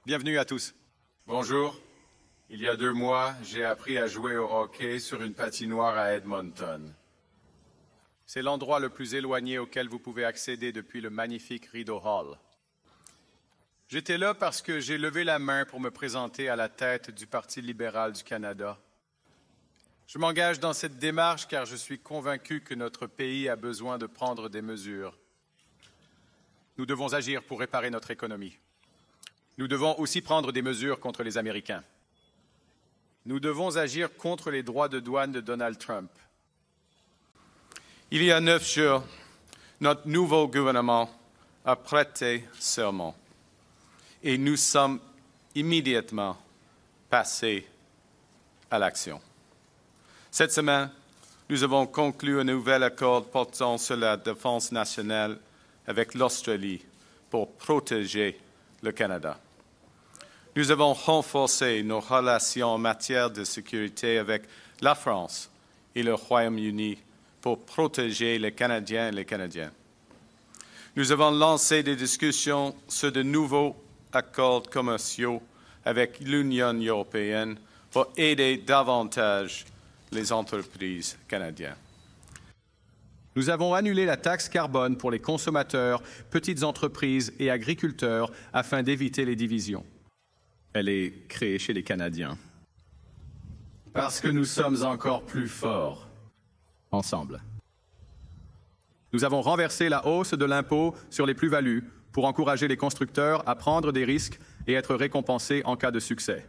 Bienvenue à tous. Bonjour. Il y a 2 mois, j'ai appris à jouer au hockey sur une patinoire à Edmonton. C'est l'endroit le plus éloigné auquel vous pouvez accéder depuis le magnifique Rideau Hall. J'étais là parce que j'ai levé la main pour me présenter à la tête du Parti libéral du Canada. Je m'engage dans cette démarche car je suis convaincu que notre pays a besoin de prendre des mesures. Nous devons agir pour réparer notre économie. Nous devons aussi prendre des mesures contre les Américains. Nous devons agir contre les droits de douane de Donald Trump. Il y a 9 jours, notre nouveau gouvernement a prêté serment et nous sommes immédiatement passés à l'action. Cette semaine, nous avons conclu un nouvel accord portant sur la défense nationale avec l'Australie pour protéger le Canada. Nous avons renforcé nos relations en matière de sécurité avec la France et le Royaume-Uni pour protéger les Canadiens et les Canadiennes. Nous avons lancé des discussions sur de nouveaux accords commerciaux avec l'Union européenne pour aider davantage les entreprises canadiennes. Nous avons annulé la taxe carbone pour les consommateurs, petites entreprises et agriculteurs afin d'éviter les divisions. Elle est créée chez les Canadiens. Parce que nous sommes encore plus forts. Ensemble. Nous avons renversé la hausse de l'impôt sur les plus-values pour encourager les constructeurs à prendre des risques et être récompensés en cas de succès.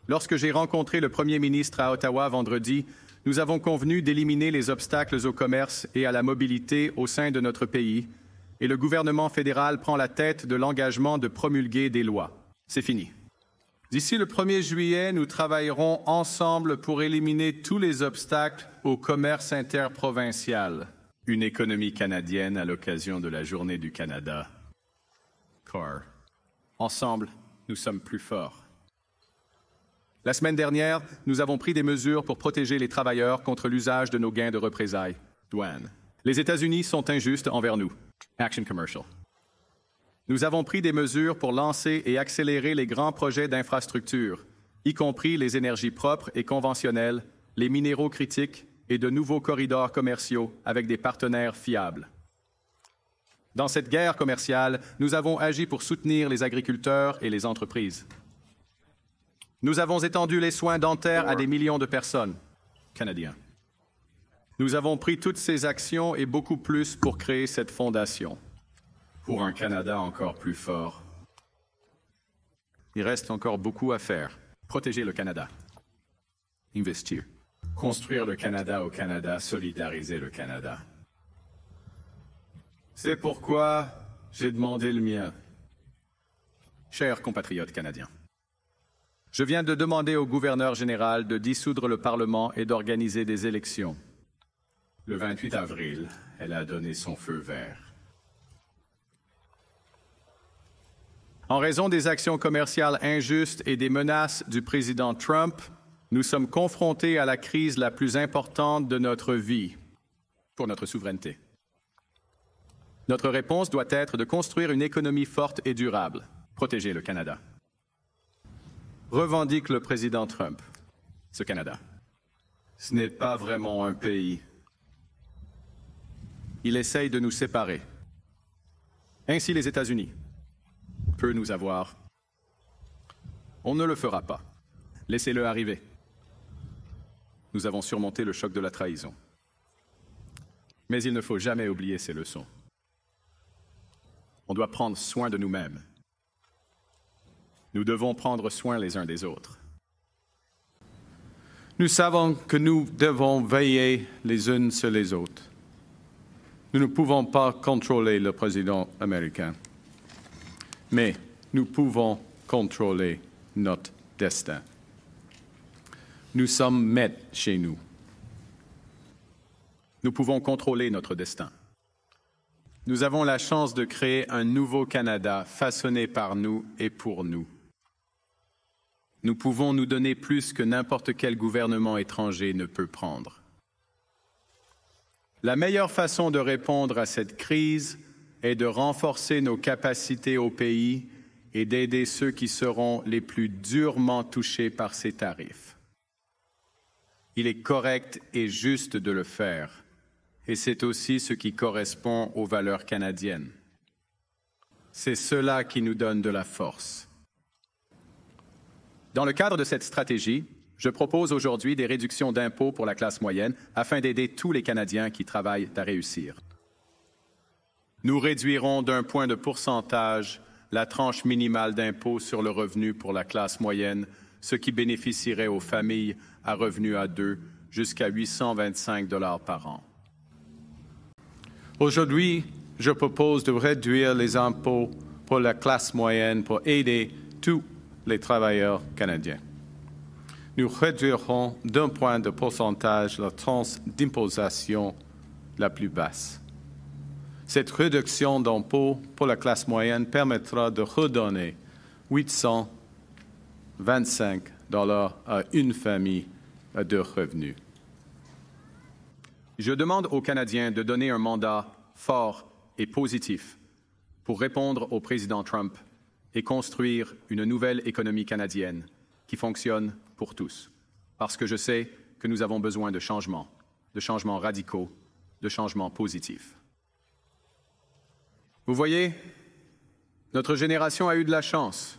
Lorsque j'ai rencontré le premier ministre à Ottawa vendredi, nous avons convenu d'éliminer les obstacles au commerce et à la mobilité au sein de notre pays, et le gouvernement fédéral prend la tête de l'engagement de promulguer des lois. C'est fini. D'ici le 1er juillet, nous travaillerons ensemble pour éliminer tous les obstacles au commerce interprovincial. Une économie canadienne à l'occasion de la Journée du Canada. Car, ensemble, nous sommes plus forts. La semaine dernière, nous avons pris des mesures pour protéger les travailleurs contre l'usage de nos gains de représailles. Douane. Les États-Unis sont injustes envers nous. Action commercial. Nous avons pris des mesures pour lancer et accélérer les grands projets d'infrastructure, y compris les énergies propres et conventionnelles, les minéraux critiques et de nouveaux corridors commerciaux avec des partenaires fiables. Dans cette guerre commerciale, nous avons agi pour soutenir les agriculteurs et les entreprises. Nous avons étendu les soins dentaires à des millions de personnes, Canadiens. Nous avons pris toutes ces actions et beaucoup plus pour créer cette fondation. Pour un Canada encore plus fort. Il reste encore beaucoup à faire. Protéger le Canada. Investir. Construire le Canada au Canada, solidariser le Canada. C'est pourquoi j'ai demandé le mien. Chers compatriotes canadiens, je viens de demander au gouverneur général de dissoudre le Parlement et d'organiser des élections. Le 28 avril, elle a donné son feu vert. En raison des actions commerciales injustes et des menaces du président Trump, nous sommes confrontés à la crise la plus importante de notre vie pour notre souveraineté. Notre réponse doit être de construire une économie forte et durable, protéger le Canada. Revendique le président Trump, ce Canada. Ce n'est pas vraiment un pays. Il essaye de nous séparer. Ainsi les États-Unis peut nous avoir. On ne le fera pas. Laissez-le arriver. Nous avons surmonté le choc de la trahison. Mais il ne faut jamais oublier ces leçons. On doit prendre soin de nous-mêmes. Nous devons prendre soin les uns des autres. Nous savons que nous devons veiller les unes sur les autres. Nous ne pouvons pas contrôler le président américain, mais nous pouvons contrôler notre destin. Nous sommes maîtres chez nous. Nous pouvons contrôler notre destin. Nous avons la chance de créer un nouveau Canada façonné par nous et pour nous. Nous pouvons nous donner plus que n'importe quel gouvernement étranger ne peut prendre. La meilleure façon de répondre à cette crise est de renforcer nos capacités au pays et d'aider ceux qui seront les plus durement touchés par ces tarifs. Il est correct et juste de le faire, et c'est aussi ce qui correspond aux valeurs canadiennes. C'est cela qui nous donne de la force. Dans le cadre de cette stratégie, je propose aujourd'hui des réductions d'impôts pour la classe moyenne afin d'aider tous les Canadiens qui travaillent à réussir. Nous réduirons d'1 point de pourcentage la tranche minimale d'impôt sur le revenu pour la classe moyenne, ce qui bénéficierait aux familles à revenus à deux jusqu'à 825 $ par an. Aujourd'hui, je propose de réduire les impôts pour la classe moyenne pour aider tous les travailleurs canadiens. Nous réduirons d'1 point de pourcentage la tranche d'imposition la plus basse. Cette réduction d'impôts pour la classe moyenne permettra de redonner 825 $ à une famille à deux revenus. Je demande aux Canadiens de donner un mandat fort et positif pour répondre au président Trump et construire une nouvelle économie canadienne qui fonctionne pour tous. Parce que je sais que nous avons besoin de changements radicaux, de changements positifs. Vous voyez, notre génération a eu de la chance.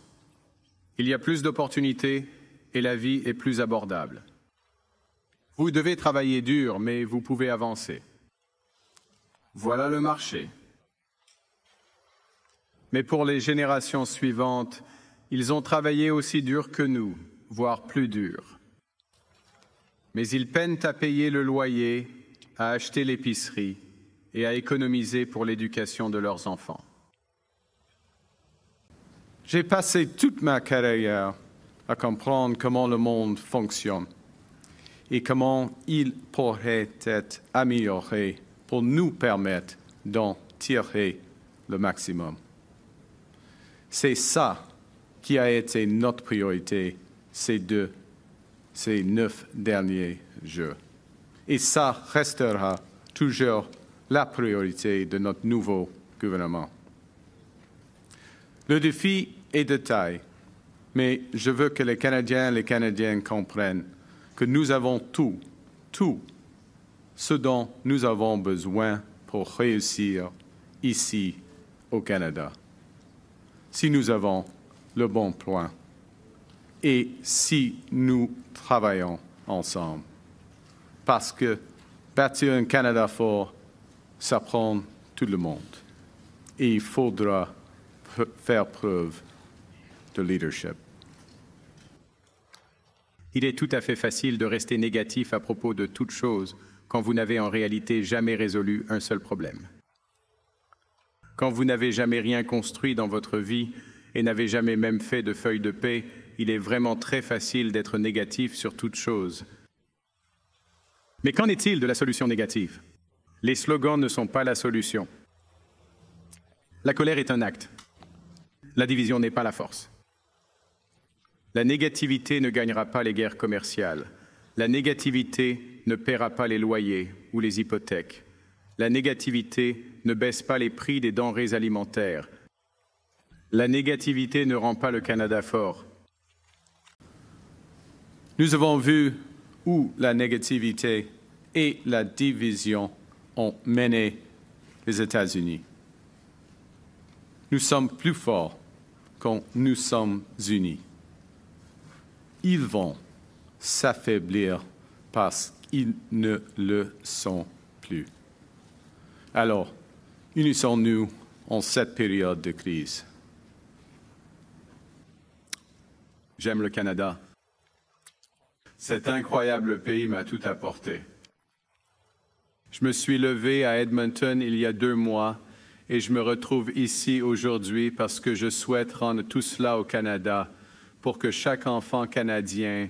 Il y a plus d'opportunités et la vie est plus abordable. Vous devez travailler dur, mais vous pouvez avancer. Voilà le marché. Mais pour les générations suivantes, ils ont travaillé aussi dur que nous, voire plus dur. Mais ils peinent à payer le loyer, à acheter l'épicerie et à économiser pour l'éducation de leurs enfants. J'ai passé toute ma carrière à comprendre comment le monde fonctionne et comment il pourrait être amélioré pour nous permettre d'en tirer le maximum. C'est ça qui a été notre priorité ces 9 derniers jours. Et ça restera toujours la priorité de notre nouveau gouvernement. Le défi est de taille, mais je veux que les Canadiens et les Canadiennes comprennent que nous avons tout ce dont nous avons besoin pour réussir ici au Canada. Si nous avons le bon plan et si nous travaillons ensemble. Parce que bâtir un Canada fort, ça prend tout le monde. Et il faudra faire preuve de leadership. Il est tout à fait facile de rester négatif à propos de toute chose quand vous n'avez en réalité jamais résolu un seul problème. Quand vous n'avez jamais rien construit dans votre vie et n'avez jamais même fait de feuille de paie, il est vraiment très facile d'être négatif sur toute chose. Mais qu'en est-il de la solution négative? Les slogans ne sont pas la solution. La colère est un acte. La division n'est pas la force. La négativité ne gagnera pas les guerres commerciales. La négativité ne paiera pas les loyers ou les hypothèques. La négativité ne baisse pas les prix des denrées alimentaires. La négativité ne rend pas le Canada fort. Nous avons vu où la négativité et la division ont mené les États-Unis. Nous sommes plus forts quand nous sommes unis. Ils vont s'affaiblir parce qu'ils ne le sont plus. Alors, unissons-nous en cette période de crise. J'aime le Canada. Cet incroyable pays m'a tout apporté. Je me suis levé à Edmonton il y a 2 mois et je me retrouve ici aujourd'hui parce que je souhaite rendre tout cela au Canada pour que chaque enfant canadien,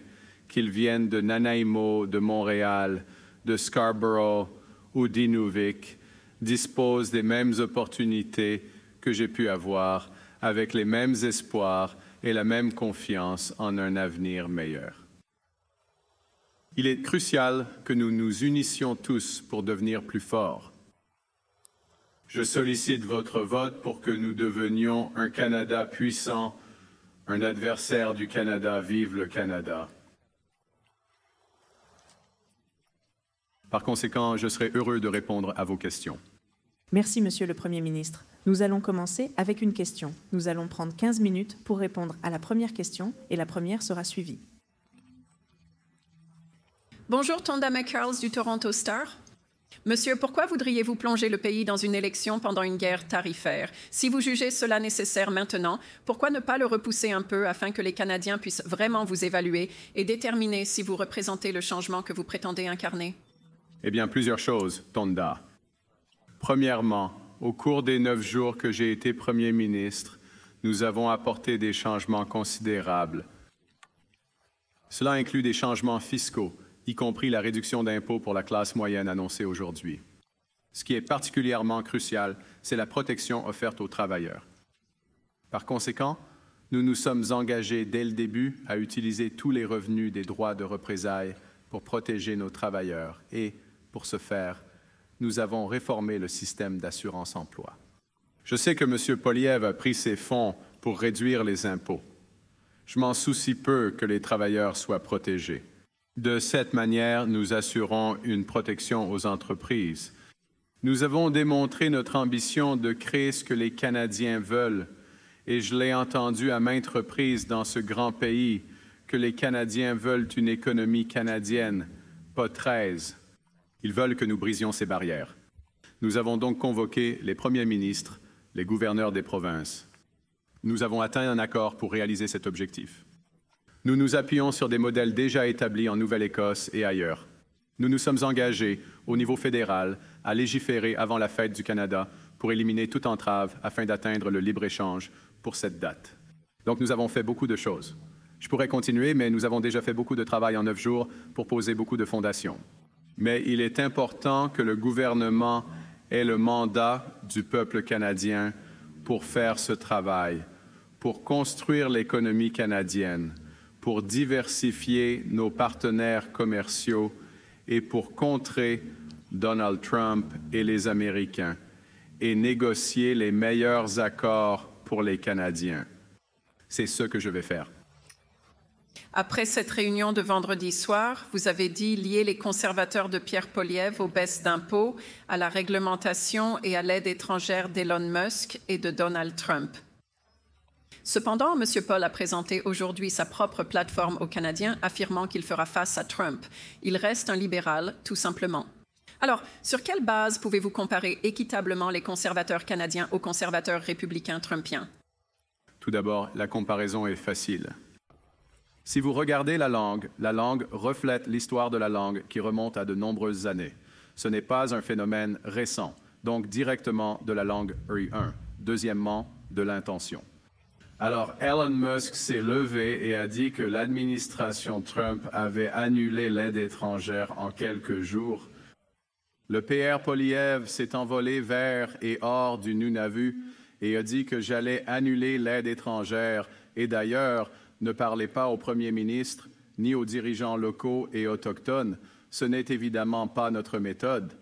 qu'il vienne de Nanaimo, de Montréal, de Scarborough ou d'Inuvik, dispose des mêmes opportunités que j'ai pu avoir, avec les mêmes espoirs et la même confiance en un avenir meilleur. Il est crucial que nous nous unissions tous pour devenir plus forts. Je sollicite votre vote pour que nous devenions un Canada puissant, un adversaire du Canada. Vive le Canada. Par conséquent, je serai heureux de répondre à vos questions. Merci, Monsieur le Premier ministre. Nous allons commencer avec une question. Nous allons prendre 15 minutes pour répondre à la première question et la première sera suivie. Bonjour, Tonda McCarles du Toronto Star. Monsieur, pourquoi voudriez-vous plonger le pays dans une élection pendant une guerre tarifaire? Si vous jugez cela nécessaire maintenant, pourquoi ne pas le repousser un peu afin que les Canadiens puissent vraiment vous évaluer et déterminer si vous représentez le changement que vous prétendez incarner? Eh bien, plusieurs choses, Tonda. Premièrement, au cours des 9 jours que j'ai été Premier ministre, nous avons apporté des changements considérables. Cela inclut des changements fiscaux, y compris la réduction d'impôts pour la classe moyenne annoncée aujourd'hui. Ce qui est particulièrement crucial, c'est la protection offerte aux travailleurs. Par conséquent, nous nous sommes engagés dès le début à utiliser tous les revenus des droits de représailles pour protéger nos travailleurs et, pour ce faire, nous avons réformé le système d'assurance-emploi. Je sais que M. Poilievre a pris ses fonds pour réduire les impôts. Je m'en soucie peu que les travailleurs soient protégés. De cette manière, nous assurons une protection aux entreprises. Nous avons démontré notre ambition de créer ce que les Canadiens veulent, et je l'ai entendu à maintes reprises dans ce grand pays que les Canadiens veulent une économie canadienne, pas 13. Ils veulent que nous brisions ces barrières. Nous avons donc convoqué les premiers ministres, les gouverneurs des provinces. Nous avons atteint un accord pour réaliser cet objectif. Nous nous appuyons sur des modèles déjà établis en Nouvelle-Écosse et ailleurs. Nous nous sommes engagés, au niveau fédéral, à légiférer avant la fête du Canada pour éliminer toute entrave afin d'atteindre le libre-échange pour cette date. Donc, nous avons fait beaucoup de choses. Je pourrais continuer, mais nous avons déjà fait beaucoup de travail en 9 jours pour poser beaucoup de fondations. Mais il est important que le gouvernement ait le mandat du peuple canadien pour faire ce travail, pour construire l'économie canadienne, pour diversifier nos partenaires commerciaux et pour contrer Donald Trump et les Américains et négocier les meilleurs accords pour les Canadiens. C'est ce que je vais faire. Après cette réunion de vendredi soir, vous avez dit lier les conservateurs de Pierre Poilievre aux baisses d'impôts, à la réglementation et à l'aide étrangère d'Elon Musk et de Donald Trump. Cependant, M. Paul a présenté aujourd'hui sa propre plateforme aux Canadiens, affirmant qu'il fera face à Trump. Il reste un libéral, tout simplement. Alors, sur quelle base pouvez-vous comparer équitablement les conservateurs canadiens aux conservateurs républicains trumpiens? Tout d'abord, la comparaison est facile. Si vous regardez la langue reflète l'histoire de la langue qui remonte à de nombreuses années. Ce n'est pas un phénomène récent, donc directement de la langue R1. Deuxièmement, de l'intention. Alors, Elon Musk s'est levé et a dit que l'administration Trump avait annulé l'aide étrangère en quelques jours. Le PR Poilievre s'est envolé vers et hors du Nunavut et a dit que j'allais annuler l'aide étrangère. Et d'ailleurs, ne parlez pas au premier ministre ni aux dirigeants locaux et autochtones. Ce n'est évidemment pas notre méthode.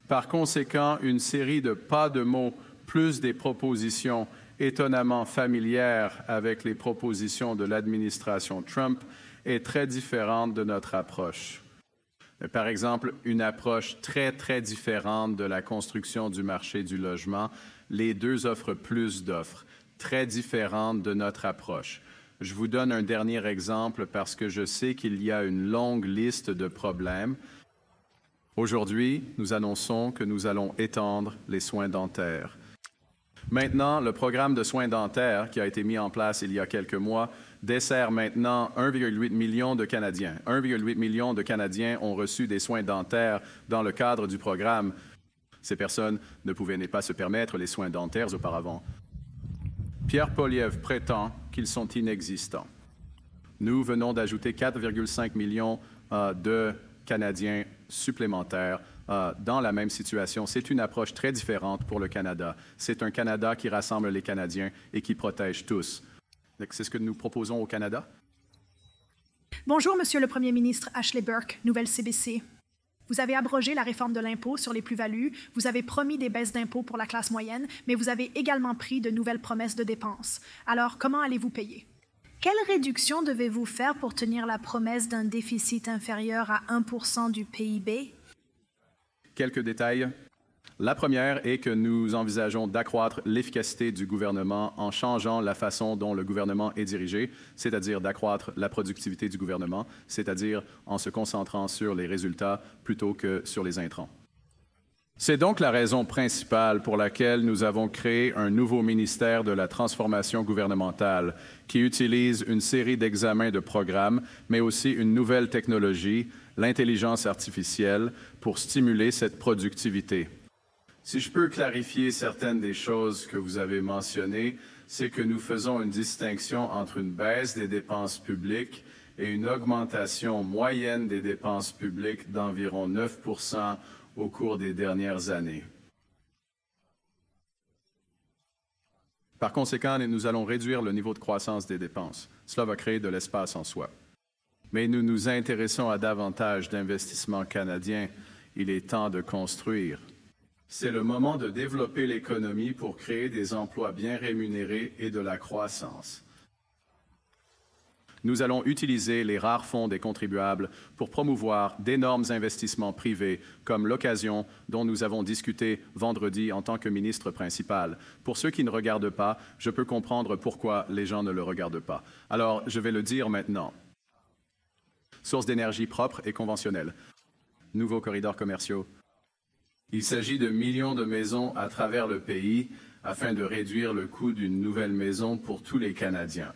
Par conséquent, une série de pas de mots plus des propositions étonnamment familières avec les propositions de l'administration Trump est très différente de notre approche. Par exemple, une approche très, très différente de la construction du marché du logement. Les deux offrent plus d'offres, très différentes de notre approche. Je vous donne un dernier exemple parce que je sais qu'il y a une longue liste de problèmes. Aujourd'hui, nous annonçons que nous allons étendre les soins dentaires. Maintenant, le programme de soins dentaires qui a été mis en place il y a quelques mois dessert maintenant 1,8 million de Canadiens. 1,8 million de Canadiens ont reçu des soins dentaires dans le cadre du programme. Ces personnes ne pouvaient pas se permettre les soins dentaires auparavant. Pierre Poilievre prétend qu'ils sont inexistants. Nous venons d'ajouter 4,5 millions de Canadiens supplémentaires dans la même situation. C'est une approche très différente pour le Canada. C'est un Canada qui rassemble les Canadiens et qui protège tous. C'est ce que nous proposons au Canada. Bonjour, Monsieur le Premier ministre Ashley Burke, Nouvelle CBC. Vous avez abrogé la réforme de l'impôt sur les plus-values, vous avez promis des baisses d'impôts pour la classe moyenne, mais vous avez également pris de nouvelles promesses de dépenses. Alors, comment allez-vous payer? Quelle réduction devez-vous faire pour tenir la promesse d'un déficit inférieur à 1% du PIB? Quelques détails. La première est que nous envisageons d'accroître l'efficacité du gouvernement en changeant la façon dont le gouvernement est dirigé, c'est-à-dire d'accroître la productivité du gouvernement, c'est-à-dire en se concentrant sur les résultats plutôt que sur les intrants. C'est donc la raison principale pour laquelle nous avons créé un nouveau ministère de la transformation gouvernementale qui utilise une série d'examens de programmes, mais aussi une nouvelle technologie, l'intelligence artificielle, pour stimuler cette productivité. Si je peux clarifier certaines des choses que vous avez mentionnées, c'est que nous faisons une distinction entre une baisse des dépenses publiques et une augmentation moyenne des dépenses publiques d'environ 9% au cours des dernières années. Par conséquent, nous allons réduire le niveau de croissance des dépenses. Cela va créer de l'espace en soi. Mais nous nous intéressons à davantage d'investissements canadiens. Il est temps de construire. C'est le moment de développer l'économie pour créer des emplois bien rémunérés et de la croissance. Nous allons utiliser les rares fonds des contribuables pour promouvoir d'énormes investissements privés, comme l'occasion dont nous avons discuté vendredi en tant que ministre principal. Pour ceux qui ne regardent pas, je peux comprendre pourquoi les gens ne le regardent pas. Alors, je vais le dire maintenant. Sources d'énergie propres et conventionnelles. Nouveaux corridors commerciaux. Il s'agit de millions de maisons à travers le pays afin de réduire le coût d'une nouvelle maison pour tous les Canadiens.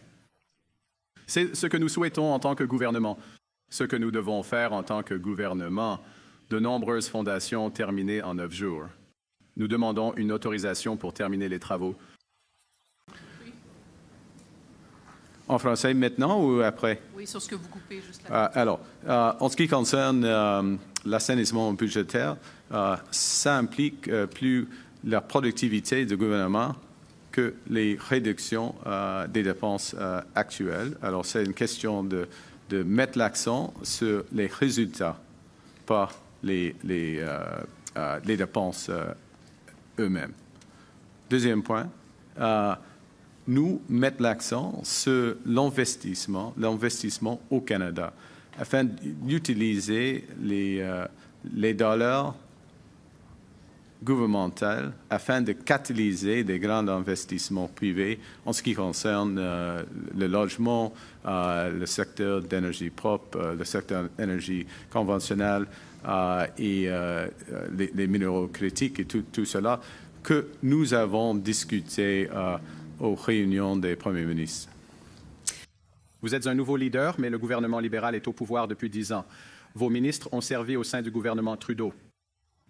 C'est ce que nous souhaitons en tant que gouvernement. Ce que nous devons faire en tant que gouvernement, de nombreuses fondations terminées en 9 jours. Nous demandons une autorisation pour terminer les travaux. En français maintenant ou après? Oui, sur ce que vous coupez juste là. En ce qui concerne l'assainissement budgétaire, ça implique plus la productivité du gouvernement que les réductions des dépenses actuelles. Alors, c'est une question de mettre l'accent sur les résultats, pas les dépenses eux-mêmes. Deuxième point, nous mettons l'accent sur l'investissement au Canada, afin d'utiliser les dollars gouvernementaux afin de catalyser des grands investissements privés en ce qui concerne le logement, le secteur d'énergie propre, le secteur d'énergie conventionnelle et les minéraux critiques et tout cela que nous avons discuté aux réunions des premiers ministres. Vous êtes un nouveau leader, mais le gouvernement libéral est au pouvoir depuis 10 ans. Vos ministres ont servi au sein du gouvernement Trudeau.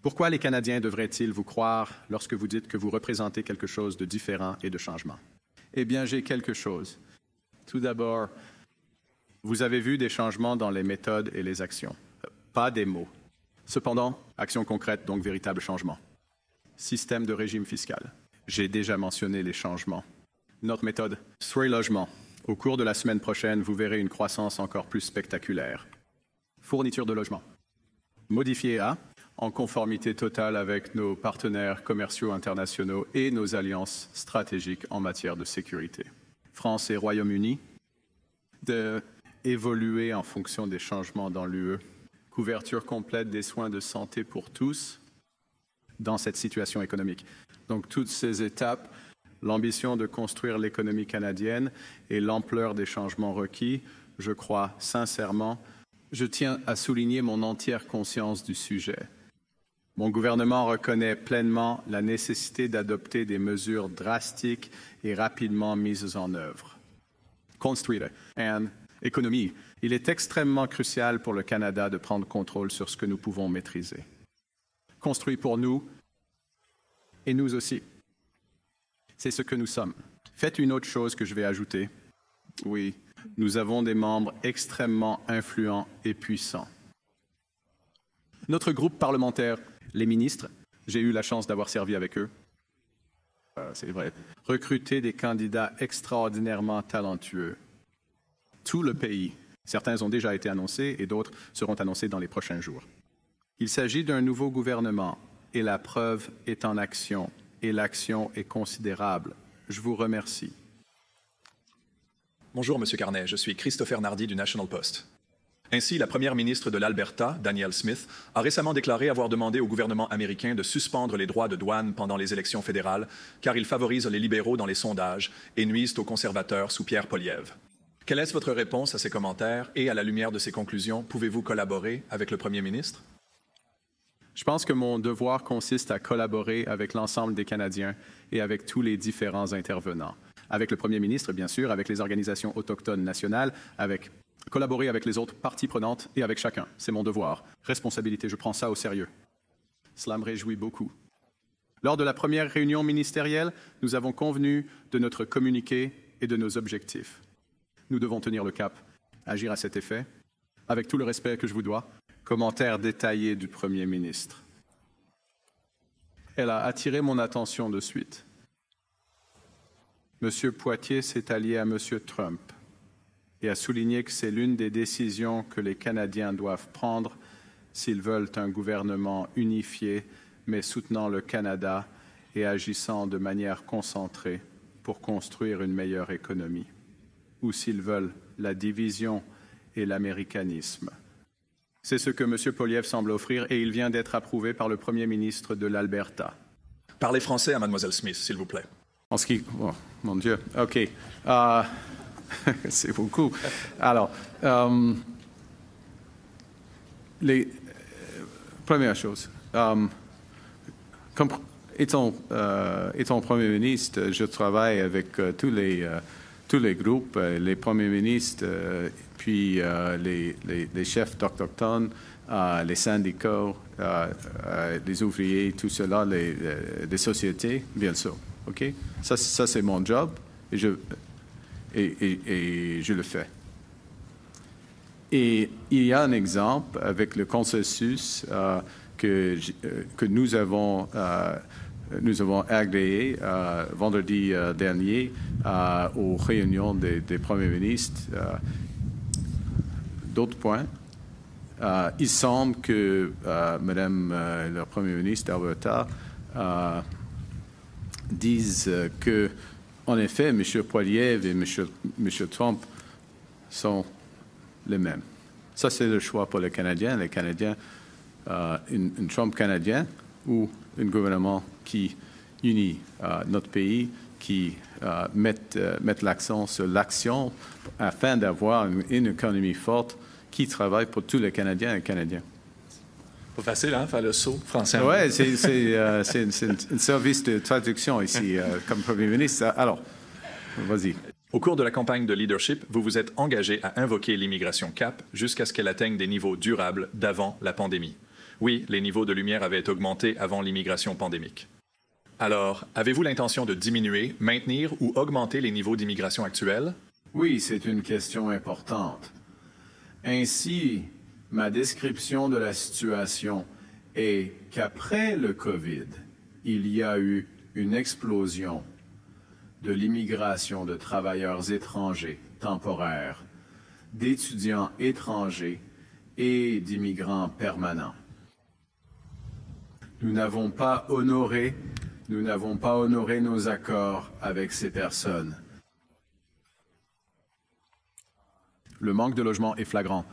Pourquoi les Canadiens devraient-ils vous croire lorsque vous dites que vous représentez quelque chose de différent et de changement? Eh bien, j'ai quelque chose. Tout d'abord, vous avez vu des changements dans les méthodes et les actions, pas des mots. Cependant, actions concrètes, donc véritable changement. Système de régime fiscal. J'ai déjà mentionné les changements. Notre méthode, sur les logements. Au cours de la semaine prochaine, vous verrez une croissance encore plus spectaculaire. Fourniture de logements. Modifié en conformité totale avec nos partenaires commerciaux internationaux et nos alliances stratégiques en matière de sécurité. France et Royaume-Uni, d'évoluer en fonction des changements dans l'UE. Couverture complète des soins de santé pour tous dans cette situation économique. Donc, toutes ces étapes, l'ambition de construire l'économie canadienne et l'ampleur des changements requis, je crois sincèrement, je tiens à souligner mon entière conscience du sujet. Mon gouvernement reconnaît pleinement la nécessité d'adopter des mesures drastiques et rapidement mises en œuvre. Construire une économie. Il est extrêmement crucial pour le Canada de prendre contrôle sur ce que nous pouvons maîtriser. Construit pour nous et nous aussi. C'est ce que nous sommes. Faites une autre chose que je vais ajouter. Oui, nous avons des membres extrêmement influents et puissants. Notre groupe parlementaire, les ministres, j'ai eu la chance d'avoir servi avec eux. C'est vrai. Recruter des candidats extraordinairement talentueux. Tout le pays. Certains ont déjà été annoncés et d'autres seront annoncés dans les prochains jours. Il s'agit d'un nouveau gouvernement et la preuve est en action et l'action est considérable. Je vous remercie. Bonjour, Monsieur Carnet. Je suis Christopher Nardi du National Post. Ainsi, la première ministre de l'Alberta, Danielle Smith, a récemment déclaré avoir demandé au gouvernement américain de suspendre les droits de douane pendant les élections fédérales, car ils favorisent les libéraux dans les sondages et nuisent aux conservateurs sous Pierre Poilievre. Quelle est votre réponse à ces commentaires et à la lumière de ces conclusions, pouvez-vous collaborer avec le premier ministre? Je pense que mon devoir consiste à collaborer avec l'ensemble des Canadiens et avec tous les différents intervenants. Avec le premier ministre, bien sûr, avec les organisations autochtones nationales, collaborer avec les autres parties prenantes et avec chacun. C'est mon devoir. Responsabilité, je prends ça au sérieux. Cela me réjouit beaucoup. Lors de la première réunion ministérielle, nous avons convenu de notre communiqué et de nos objectifs. Nous devons tenir le cap, agir à cet effet, avec tout le respect que je vous dois. Commentaire détaillé du premier ministre. Elle a attiré mon attention de suite. M. Poitier s'est allié à M. Trump et a souligné que c'est l'une des décisions que les Canadiens doivent prendre s'ils veulent un gouvernement unifié, mais soutenant le Canada et agissant de manière concentrée pour construire une meilleure économie, ou s'ils veulent la division et l'américanisme. C'est ce que M. Poilievre semble offrir et il vient d'être approuvé par le premier ministre de l'Alberta. Parlez français à Mlle Smith, s'il vous plaît. En ce qui... Oh, mon Dieu, OK. C'est beaucoup. Alors, première chose, étant Premier ministre, je travaille avec tous les groupes, les premiers ministres, puis les chefs d'Autochtones, les syndicats, les ouvriers, tout cela, les sociétés, bien sûr. OK? Ça c'est mon job et je le fais. Et il y a un exemple avec le consensus que nous avons agréé vendredi dernier aux réunions des premiers ministres. D'autres points. Il semble que Madame la Première ministre d'Alberta dise que, en effet, M. Poilievre et M. Trump sont les mêmes. Ça, c'est le choix pour les Canadiens. Les Canadiens, un Trump canadien ou un gouvernement qui unit notre pays, qui met l'accent sur l'action afin d'avoir une économie forte qui travaille pour tous les Canadiens et Canadiens. Pas facile, hein, faire le saut français. Oui, c'est un service de traduction ici, comme Premier ministre. Alors, vas-y. Au cours de la campagne de leadership, vous vous êtes engagé à invoquer l'immigration CAP jusqu'à ce qu'elle atteigne des niveaux durables d'avant la pandémie. Oui, les niveaux de lumière avaient augmenté avant l'immigration pandémique. Alors, avez-vous l'intention de diminuer, maintenir ou augmenter les niveaux d'immigration actuels? Oui, c'est une question importante. Ainsi, ma description de la situation est qu'après le COVID, il y a eu une explosion de l'immigration de travailleurs étrangers temporaires, d'étudiants étrangers et d'immigrants permanents. Nous n'avons pas honoré nos accords avec ces personnes. Le manque de logement est flagrant.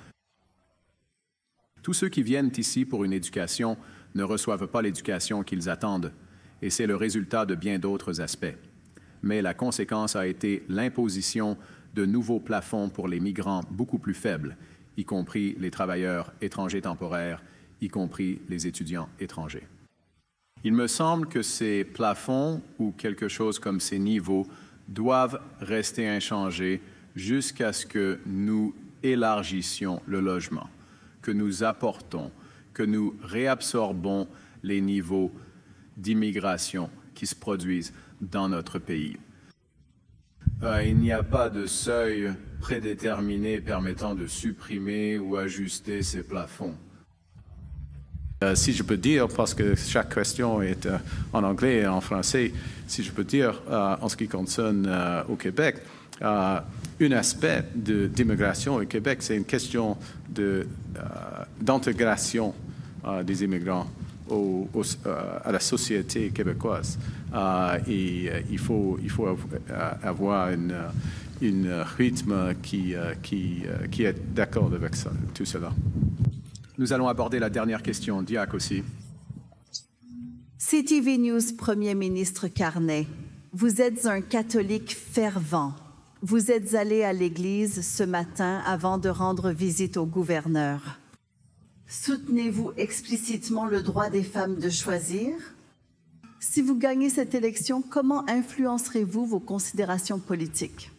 Tous ceux qui viennent ici pour une éducation ne reçoivent pas l'éducation qu'ils attendent, et c'est le résultat de bien d'autres aspects. Mais la conséquence a été l'imposition de nouveaux plafonds pour les migrants beaucoup plus faibles, y compris les travailleurs étrangers temporaires, y compris les étudiants étrangers. Il me semble que ces plafonds ou quelque chose comme ces niveaux doivent rester inchangés jusqu'à ce que nous élargissions le logement, que nous apportons, que nous réabsorbons les niveaux d'immigration qui se produisent dans notre pays. Il n'y a pas de seuil prédéterminé permettant de supprimer ou ajuster ces plafonds. Si je peux dire, parce que chaque question est en anglais et en français, si je peux dire, en ce qui concerne au Québec, un aspect d'immigration au Québec, c'est une question d'intégration des immigrants à la société québécoise. Et il faut avoir un rythme qui est d'accord avec ça, tout cela. Nous allons aborder la dernière question. Diac aussi. CTV News, Premier ministre Carney, vous êtes un catholique fervent. Vous êtes allé à l'église ce matin avant de rendre visite au gouverneur. Soutenez-vous explicitement le droit des femmes de choisir? Si vous gagnez cette élection, comment influencerez-vous vos considérations politiques?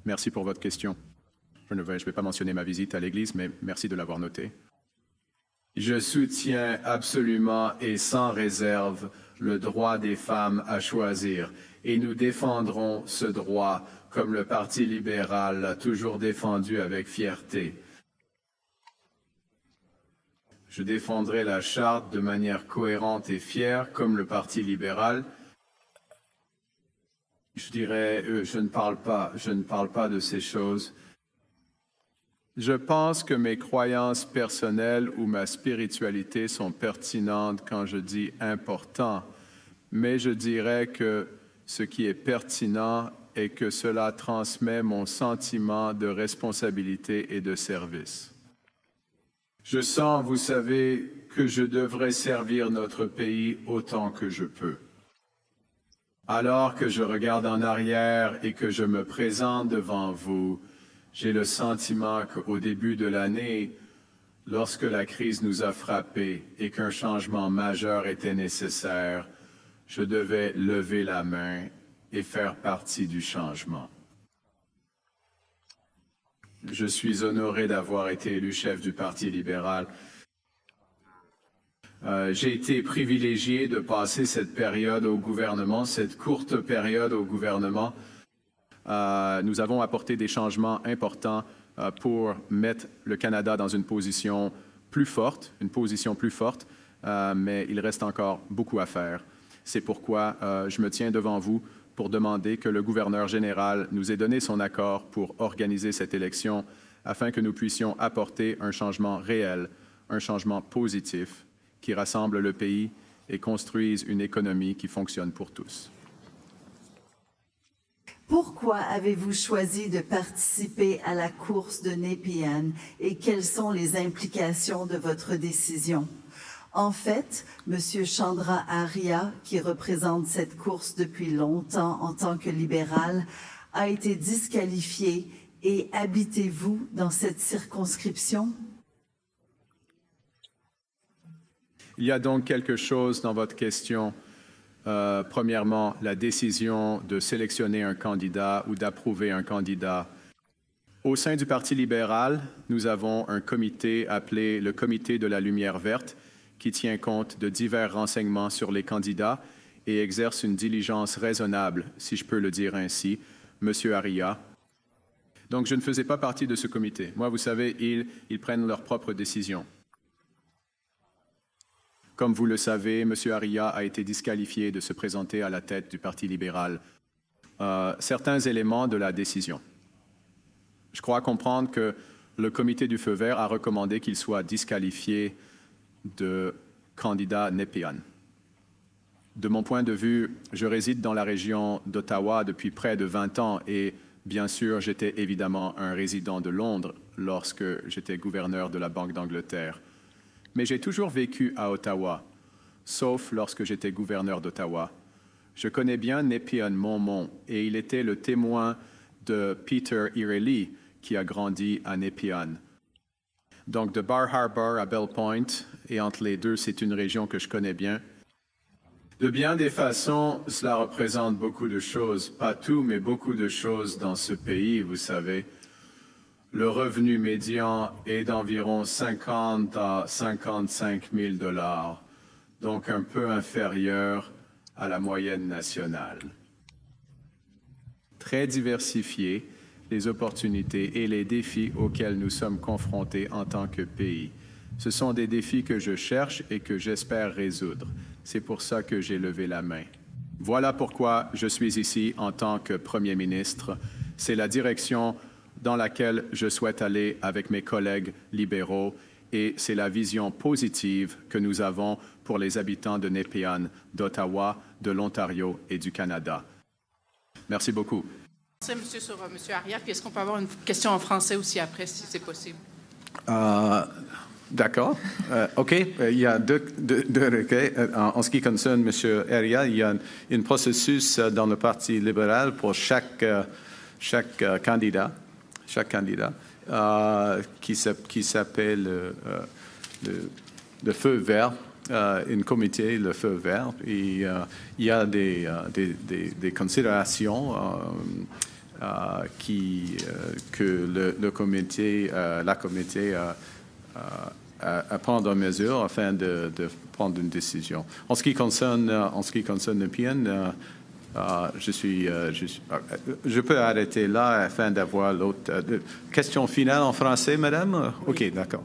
Merci pour votre question. Je ne vais pas mentionner ma visite à l'église, mais merci de l'avoir noté. Je soutiens absolument et sans réserve le droit des femmes à choisir et nous défendrons ce droit comme le Parti libéral l'a toujours défendu avec fierté. Je défendrai la Charte de manière cohérente et fière comme le Parti libéral. Je dirais, je ne parle pas de ces choses. Je pense que mes croyances personnelles ou ma spiritualité sont pertinentes quand je dis important, mais je dirais que ce qui est pertinent est que cela transmet mon sentiment de responsabilité et de service. Je sens, vous savez, que je devrais servir notre pays autant que je peux. Alors que je regarde en arrière et que je me présente devant vous, j'ai le sentiment qu'au début de l'année, lorsque la crise nous a frappés et qu'un changement majeur était nécessaire, je devais lever la main et faire partie du changement. Je suis honoré d'avoir été élu chef du Parti libéral. J'ai été privilégié de passer cette période au gouvernement, cette courte période au gouvernement. Nous avons apporté des changements importants pour mettre le Canada dans une position plus forte, mais il reste encore beaucoup à faire. C'est pourquoi je me tiens devant vous pour demander que le gouverneur général nous ait donné son accord pour organiser cette élection afin que nous puissions apporter un changement réel, un changement positif qui rassemble le pays et construise une économie qui fonctionne pour tous. Pourquoi avez-vous choisi de participer à la course de Nepean et quelles sont les implications de votre décision? En fait, M. Chandra Arya, qui représente cette course depuis longtemps en tant que libéral, a été disqualifié. Et habitez-vous dans cette circonscription? Il y a donc quelque chose dans votre question. Premièrement, la décision de sélectionner un candidat ou d'approuver un candidat. Au sein du Parti libéral, nous avons un comité appelé le Comité de la Lumière verte qui tient compte de divers renseignements sur les candidats et exerce une diligence raisonnable, si je peux le dire ainsi, M. Arya. Donc, je ne faisais pas partie de ce comité. Moi, vous savez, ils prennent leurs propres décisions. Comme vous le savez, M. Arya a été disqualifié de se présenter à la tête du Parti libéral. Certains éléments de la décision. Je crois comprendre que le comité du Feu vert a recommandé qu'il soit disqualifié de candidat Nepean. De mon point de vue, je réside dans la région d'Ottawa depuis près de 20 ans et bien sûr, j'étais évidemment un résident de Londres lorsque j'étais gouverneur de la Banque d'Angleterre. Mais j'ai toujours vécu à Ottawa, sauf lorsque j'étais gouverneur d'Ottawa. Je connais bien Nepean Monmouth et il était le témoin de Peter Ireli qui a grandi à Nepean. Donc, de Bar Harbor à Bell Point, et entre les deux, c'est une région que je connais bien. De bien des façons, cela représente beaucoup de choses. Pas tout, mais beaucoup de choses dans ce pays, vous savez. Le revenu médian est d'environ 50 à 55 000 $, donc un peu inférieur à la moyenne nationale. Très diversifié, les opportunités et les défis auxquels nous sommes confrontés en tant que pays. Ce sont des défis que je cherche et que j'espère résoudre. C'est pour ça que j'ai levé la main. Voilà pourquoi je suis ici en tant que Premier ministre. C'est la direction dans laquelle je souhaite aller avec mes collègues libéraux et c'est la vision positive que nous avons pour les habitants de Nepean, d'Ottawa, de l'Ontario et du Canada. Merci beaucoup. Merci, monsieur, sur M. Arya. Puis est-ce qu'on peut avoir une question en français aussi après, si c'est possible? D'accord. OK. Il y a deux requêtes. En ce qui concerne M. Arya, il y a un processus dans le Parti libéral pour chaque candidat. Qui s'appelle le feu vert, un comité, le feu vert. Et il y a des considérations que la comité à prendre en mesure afin de prendre une décision. En ce qui concerne Nepean, je peux arrêter là afin d'avoir l'autre. Question finale en français, madame? Oui. OK, d'accord.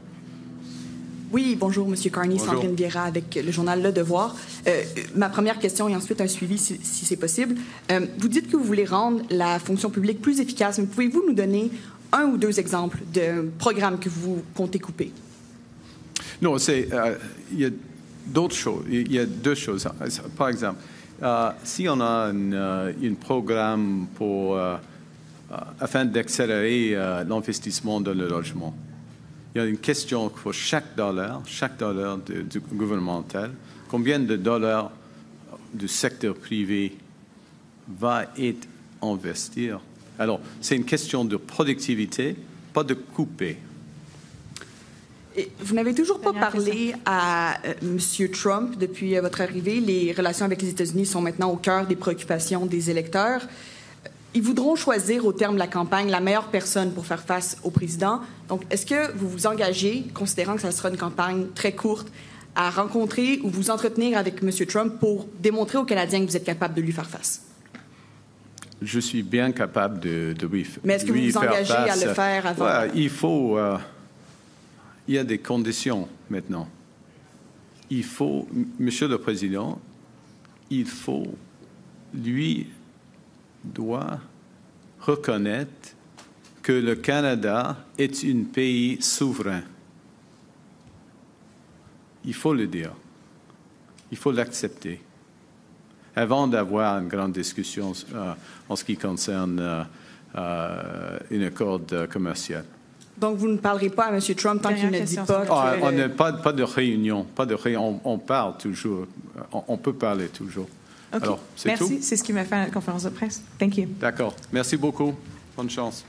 Oui, bonjour, M. Carney, Bonjour. Sandrine Vieira avec le journal Le Devoir. Ma première question et ensuite un suivi, si c'est possible. Vous dites que vous voulez rendre la fonction publique plus efficace, mais pouvez-vous nous donner un ou deux exemples de programmes que vous comptez couper? Non, il y a d'autres choses. Il y a deux choses. Par exemple, si on a un programme afin d'accélérer l'investissement dans le logement, il y a une question pour chaque dollar du gouvernemental, combien de dollars du secteur privé va être investi. Alors, c'est une question de productivité, pas de couper. Et vous n'avez toujours pas parlé à M. Trump depuis votre arrivée. Les relations avec les États-Unis sont maintenant au cœur des préoccupations des électeurs. Ils voudront choisir au terme de la campagne la meilleure personne pour faire face au président. Donc, est-ce que vous vous engagez, considérant que ça sera une campagne très courte, à rencontrer ou vous entretenir avec M. Trump pour démontrer aux Canadiens que vous êtes capable de lui faire face? Je suis bien capable de lui faire face. Mais est-ce que vous vous engagez à le faire avant? Ouais, il y a des conditions maintenant. Monsieur le Président, lui doit reconnaître que le Canada est un pays souverain. Il faut le dire. Il faut l'accepter. Avant d'avoir une grande discussion en ce qui concerne un accord commercial. Donc, vous ne parlerez pas à M. Trump tant qu'il ne dit pas que... Pas de réunion. On parle toujours. On peut parler toujours. Okay. Alors, c'est tout. Merci. C'est ce qui m'a fait à la conférence de presse. Thank you. D'accord. Merci beaucoup. Bonne chance.